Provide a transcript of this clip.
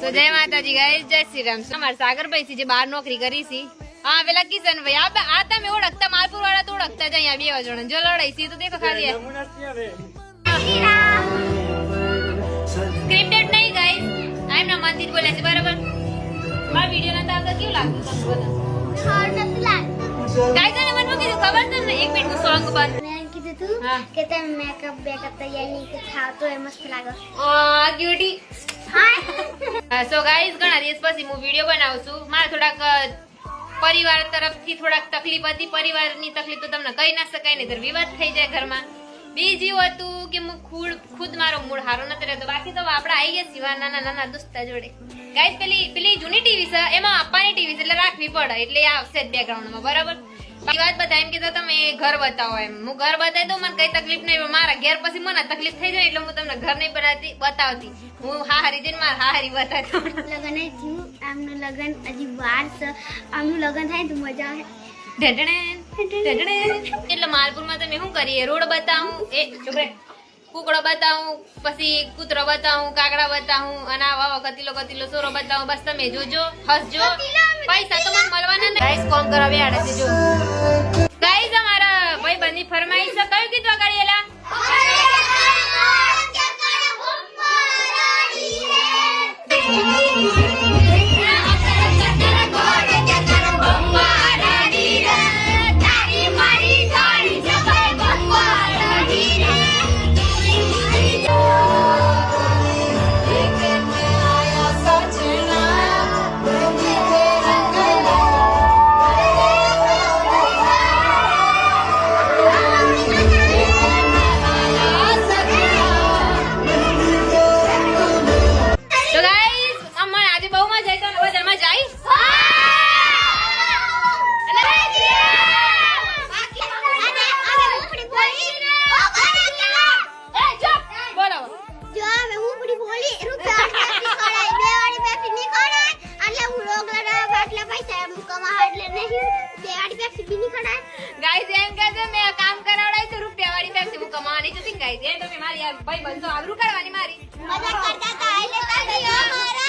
તો જય માતાજી ગાઈસ, જય શ્રી રામ. અમાર સાગરભાઈ છે જે બહાર નોકરી કરી છે. હા પેલા કિશનભાઈ આ તમે ઓળખતા માલપુર વાળા તો ઓળખતા જ અહીંયા બે જણ જો લડાઈ છે તો દેખો ખાલી સ્ક્રિપ્ટેડ નહીં ગાઈસ, આ એમના મંદિર બોલ્યા છે બરાબર. મારા વિડિયો ના તો કેવું લાગતું તમને બધા ગાઈસ? અને મને કીધું ખબર છે ને 1 મિનિટ નું સોંગ બંધ કે તમે મેકઅપ બેકઅપ તૈયાર નહીં કે થાવ તો એ મસ્ત લાગે. ક્યુટી. સો ગાઈસ ઘણા દિવસ પછી હું વિડિયો બનાવું છું. મારા થોડાક પરિવાર તરફથી થોડાક તકલીફ હતી. પરિવારની તકલીફ તો તમને કહી ના શકાય, નહીં તો વિવાદ થઈ જાય ઘરમાં. બીજું હતું કે હું ખુદ મારો મૂડ સારો નથી રહેતો. બાકી તો આપણે આવી ગયા સિવા નાના દોસ્તા જોડે. ગાઈસ પેલી જૂની ટીવી છે એમાં આપવાની ટીવી છે એટલે રાખવી પડે એટલે આવશે જ બેકગ્રાઉન્ડમાં બરાબર. બાકી વાત બધા એમ કીધા તમે ઘર બતાવો એમ. હું ઘર બતાવી દઉં, મને કઈ તકલીફ નહીં. મારા ઘેર પછી મને તકલીફ થઈ જાય એટલે હું તમને ઘર નહીં બતાવતી. હું હારી દઈને મારા હારી બતાવતો. લગન થયું આમનું લગન હજી વાર છે. આમનું લગન થાય તો મજા આવે. એટલે માલપુરમાં તમે શું કરીએ? રોડ બતાવું, કુકડો બતાવું, પછી કૂતરો બતાવું, કાગડા બતાવું, અને આવા કતીલો સોરો બતાવું. બસ તમે જોજો, હસજો. પૈસા તો મને મળવાના ને. ગાઈસ કોમ કરાવી આડે છે જો. ગાઈસ અમારા ભાઈ બંધી ફરમાઈશ છે. કયું કીધું આગળ એલા? ભાઈ બંધો આબરૂ કાઢવાની મારી મજાક કરતા હતા એટલે